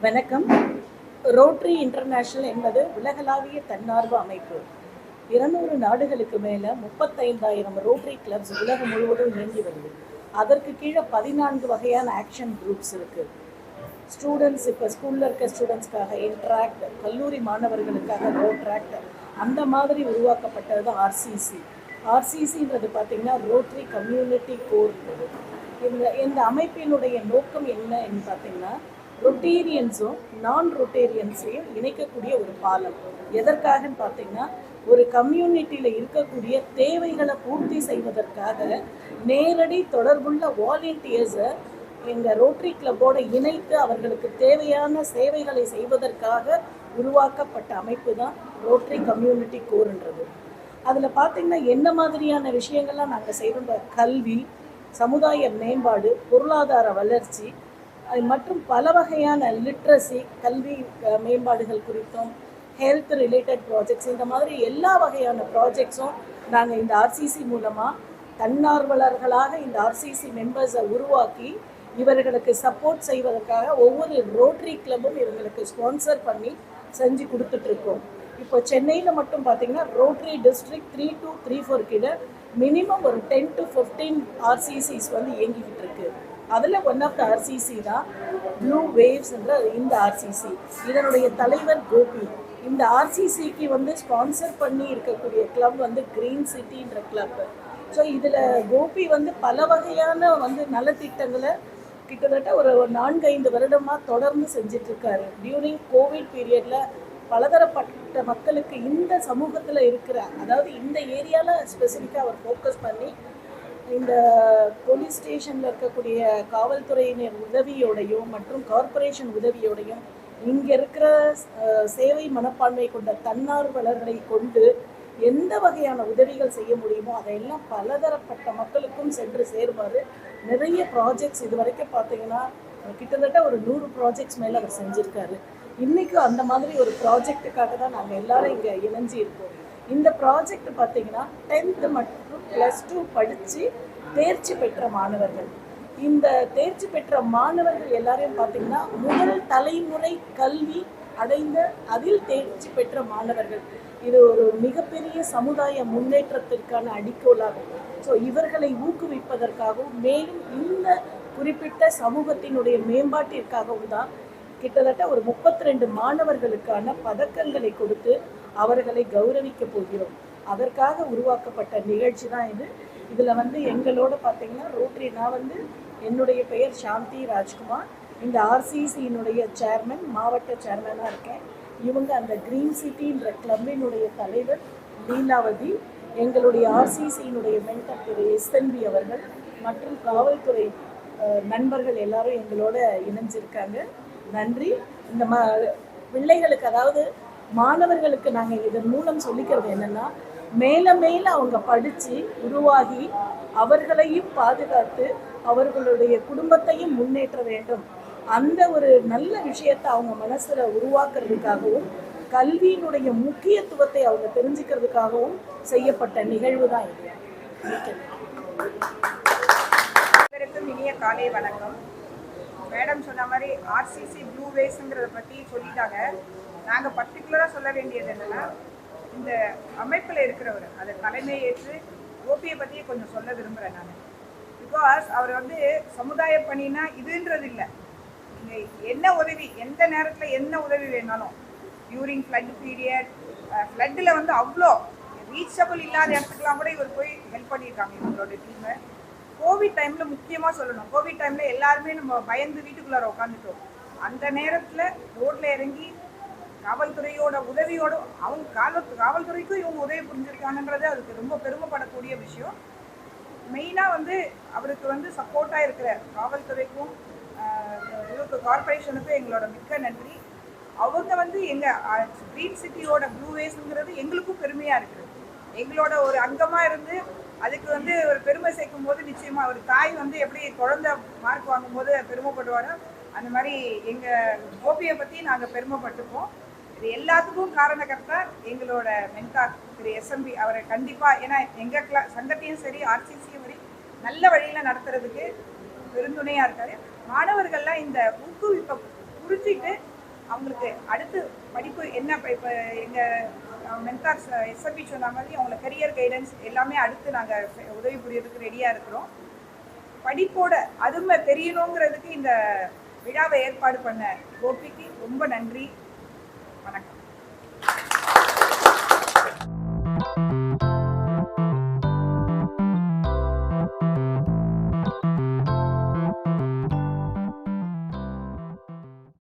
வணக்கம். Rotary international என்பது உலகளாவிய தன்னார்வ அமைப்பு. 200 நாடுகளுக்கு மேலே 35,000 ரோட்டரி கிளப்ஸ் உலகம் முழுவதும் இயங்கி வருது. அதற்கு கீழே 14 வகையான ஆக்ஷன் குரூப்ஸ் இருக்குது. ஸ்டூடெண்ட்ஸ், இப்போ ஸ்கூலில் இருக்க ஸ்டூடெண்ட்ஸ்க்காக இன்ட்ராக்ட், கல்லூரி மாணவர்களுக்காக ரோட்ராக்ட், அந்த மாதிரி உருவாக்கப்பட்டது தான் ஆர்சிசி. ஆர்சிசின்றது பார்த்திங்கன்னா ரோட்டரி கம்யூனிட்டி கோர். இந்த அமைப்பினுடைய நோக்கம் என்னன்னு பார்த்தீங்கன்னா, ரொட்டேரியன்ஸும் நான் ரொட்டேரியன்ஸையும் இணைக்கக்கூடிய ஒரு பாலம். எதற்காகன்னு பார்த்தீங்கன்னா, ஒரு கம்யூனிட்டியில் இருக்கக்கூடிய தேவைகளை பூர்த்தி செய்வதற்காக நேரடி தொடர்புள்ள வாலண்டியர்ஸை எங்கள் ரோட்டரி கிளப்போடு இணைத்து அவர்களுக்கு தேவையான சேவைகளை செய்வதற்காக உருவாக்கப்பட்ட அமைப்பு தான் ரோட்டரி கம்யூனிட்டி கோர்ன்றது. அதில் பார்த்திங்கன்னா என்ன மாதிரியான விஷயங்கள்லாம் நாங்கள் செய்கிறோம். கல்வி, சமுதாய மேம்பாடு, பொருளாதார வளர்ச்சி மற்றும் பல வகையான லிட்ரஸி, கல்வி மேம்பாடுகள் குறித்தும், ஹெல்த் ரிலேட்டட் ப்ராஜெக்ட்ஸ், இந்த மாதிரி எல்லா வகையான ப்ராஜெக்ட்ஸும் நாங்கள் இந்த ஆர்சிசி மூலமாக தன்னார்வலர்களாக இந்த ஆர்சிசி மெம்பர்ஸை உருவாக்கி இவர்களுக்கு சப்போர்ட் செய்வதற்காக ஒவ்வொரு ரோட்டரி கிளப்பும் இவங்களுக்கு ஸ்பான்சர் பண்ணி செஞ்சு கொடுத்துட்ருக்கோம். இப்போ சென்னையில் மட்டும் பார்த்திங்கன்னா ரோட்டரி டிஸ்ட்ரிக்ட் 3 to 3-4 கிட்ட மினிமம் ஒரு 10 to 15 ஆர்சிசிஸ் வந்து இயங்கிக்கிட்டு இருக்கு. அதில் ஒன் ஆஃப் த ஆர்சிசி தான் ப்ளூ வேவ்ஸ்ன்ற இந்த ஆர்சிசி. இதனுடைய தலைவர் கோபி. இந்த ஆர்சிசிக்கு வந்து ஸ்பான்சர் பண்ணி இருக்கக்கூடிய கிளப் வந்து க்ரீன் சிட்டின்ற கிளப். ஸோ இதில் கோபி வந்து பல வகையான வந்து நலத்திட்டங்களை கிட்டத்தட்ட ஒரு 4-5 வருடமாக தொடர்ந்து செஞ்சிட்ருக்காரு. டியூரிங் கோவிட் பீரியடில் பலதரப்பட்ட மக்களுக்கு இந்த சமூகத்தில் இருக்கிற, அதாவது இந்த ஏரியாவில் ஸ்பெசிஃபிக்காக அவர் ஃபோக்கஸ் பண்ணி இந்த போலீஸ் ஸ்டேஷனில் இருக்கக்கூடிய காவல்துறையினர் உதவியோடையும் மற்றும் கார்ப்பரேஷன் உதவியோடையும் இங்கே இருக்கிற சேவை மனப்பான்மை கொண்ட தன்னார்வலர்களை கொண்டு எந்த வகையான உதவிகள் செய்ய முடியுமோ அதையெல்லாம் பலதரப்பட்ட மக்களுக்கும் சென்று சேருமாறு நிறைய ப்ராஜெக்ட்ஸ் இது வரைக்கும் பார்த்தீங்கன்னா கிட்டத்தட்ட ஒரு 100 ப்ராஜெக்ட்ஸ் மேலே அவர் செஞ்சுருக்காரு. இன்றைக்கும் அந்த மாதிரி ஒரு ப்ராஜெக்டுக்காக தான் நாங்கள் எல்லோரும் இங்கே இணைஞ்சி இருக்கோம். இந்த ப்ராஜெக்ட் பார்த்திங்கன்னா 10th மற்றும் +2 படித்து தேர்ச்சி பெற்ற மாணவர்கள். இந்த தேர்ச்சி பெற்ற மாணவர்கள் எல்லாரையும் பார்த்திங்கன்னா முதல் தலைமுறை கல்வி அடைந்த அதில் தேர்ச்சி பெற்ற மாணவர்கள். இது ஒரு மிகப்பெரிய சமுதாய முன்னேற்றத்திற்கான அடிக்கோலாகும். ஸோ இவர்களை ஊக்குவிப்பதற்காகவும் மேலும் இந்த குறிப்பிட்ட சமூகத்தினுடைய மேம்பாட்டிற்காகவும் தான் கிட்டத்தட்ட ஒரு 32 மாணவர்களுக்கான பதக்கங்களை கொடுத்து அவர்களை கௌரவிக்க போகிறோம். அதற்காக உருவாக்கப்பட்ட நிகழ்ச்சி தான் இது. இதில் வந்து எங்களோட பார்த்திங்கன்னா ரோட்டரி, நான் வந்து என்னுடைய பெயர் சாந்தி ராஜ்குமார், இந்த ஆர்சிசியினுடைய சேர்மன், மாவட்ட சேர்மனாக இருக்கேன். இவங்க அந்த க்ரீன் சிட்டின்ற கிளப்பினுடைய தலைவர் லீலாவதி, எங்களுடைய ஆர்சிசியினுடைய மென்டர் திரு எஸ்என்பி அவர்கள் மற்றும் காவல்துறை நண்பர்கள் எல்லாரும் எங்களோட இணைஞ்சிருக்காங்க. நன்றி. இந்த பிள்ளைகளுக்கு, அதாவது மாணவர்களுக்கு நாங்கள் இதன் மூலம் சொல்லிக்கிறது என்னென்னா, மேலே மேலே அவங்க படித்து உருவாகி அவர்களையும் பாதுகாத்து அவர்களுடைய குடும்பத்தையும் முன்னேற்ற வேண்டும். அந்த ஒரு நல்ல விஷயத்தை அவங்க மனசில் உருவாக்குறதுக்காகவும் கல்வியினுடைய முக்கியத்துவத்தை அவங்க தெரிஞ்சுக்கிறதுக்காகவும் செய்யப்பட்ட நிகழ்வு தான் இது. இனிய காலை வணக்கம். மேடம் சொன்ன மாதிரி ஆர்சிசி ப்ளூ வேவ்ஸுங்கிறத பற்றி சொல்லிட்டாங்க. நாங்கள் பர்டிகுலராக சொல்ல வேண்டியது என்னென்னா, இந்த அமைப்பில் இருக்கிறவர் அதை தலைமை ஏற்று கோபியை பற்றியே கொஞ்சம் சொல்ல விரும்புகிறேன் நான். பிகாஸ் அவர் வந்து சமுதாய பணினா இதுன்றது இல்லை. நீங்கள் என்ன உதவி, எந்த நேரத்தில் என்ன உதவி வேணாலும், டியூரிங் ஃப்ளட் பீரியட், ஃப்ளட்டில் வந்து அவ்வளோ ரீச்சபிள் இல்லாத இடத்துக்குலாம் கூட இவர் போய் ஹெல்ப் பண்ணியிருக்காங்க இவங்களோட டீமை. கோவிட் டைமில் முக்கியமாக சொல்லணும், கோவிட் டைமில் எல்லாருமே நம்ம பயந்து வீட்டுக்குள்ளார உட்காந்துட்டோம். அந்த நேரத்தில் ரோட்டில் இறங்கி காவல்துறையோட உதவியோட, அவங்க காவல்துறைக்கும் இவங்க உதவி புரிஞ்சிருக்காங்கன்றது அதுக்கு ரொம்ப பெருமைப்படக்கூடிய விஷயம். மெயினாக வந்து அவருக்கு வந்து சப்போர்ட்டாக இருக்கிற காவல்துறைக்கும் இதுக்கு கார்பரேஷனுக்கும் எங்களோட மிக்க நன்றி. அவங்க வந்து எங்கள் க்ரீன் சிட்டியோட ப்ளூ வேவ்ஸுங்கிறது எங்களுக்கும் பெருமையாக இருக்குது. எங்களோட ஒரு அங்கமாக இருந்து அதுக்கு வந்து ஒரு பெருமை சேர்க்கும் போது நிச்சயமாக ஒரு தாய் வந்து எப்படி குழந்தை மார்க் வாங்கும்போது பெருமைப்படுவாரோ அந்த மாதிரி எங்கள் கோபியை பற்றி நாங்கள் பெருமைப்பட்டுப்போம். இது எல்லாத்துக்கும் காரணக்கர்த்தா எங்களோட மென்டார் திரு எஸ்எம்பி. அவரை கண்டிப்பாக, ஏன்னா எங்கள் சங்கத்தையும் சரி ஆர்சிசியும் சரி நல்ல வழியில் நடத்துறதுக்கு பெருந்துணையாக இருக்காரு. மாணவர்கள்லாம் இந்த புரிஞ்சுட்டு அவங்களுக்கு அடுத்து படிப்பு என்ன இப்போ எங்கள் மென்டார்ஸ் எஸ்எம்பி சொன்ன மாதிரி அவங்கள கரியர் கைடன்ஸ் எல்லாமே அடுத்து நாங்கள் உதவி புரியறதுக்கு ரெடியாக இருக்கிறோம். படிப்போட அருமை தெரியணுங்கிறதுக்கு இந்த விழாவை ஏற்பாடு பண்ண கோபிக்கு ரொம்ப நன்றி. வணக்கம்.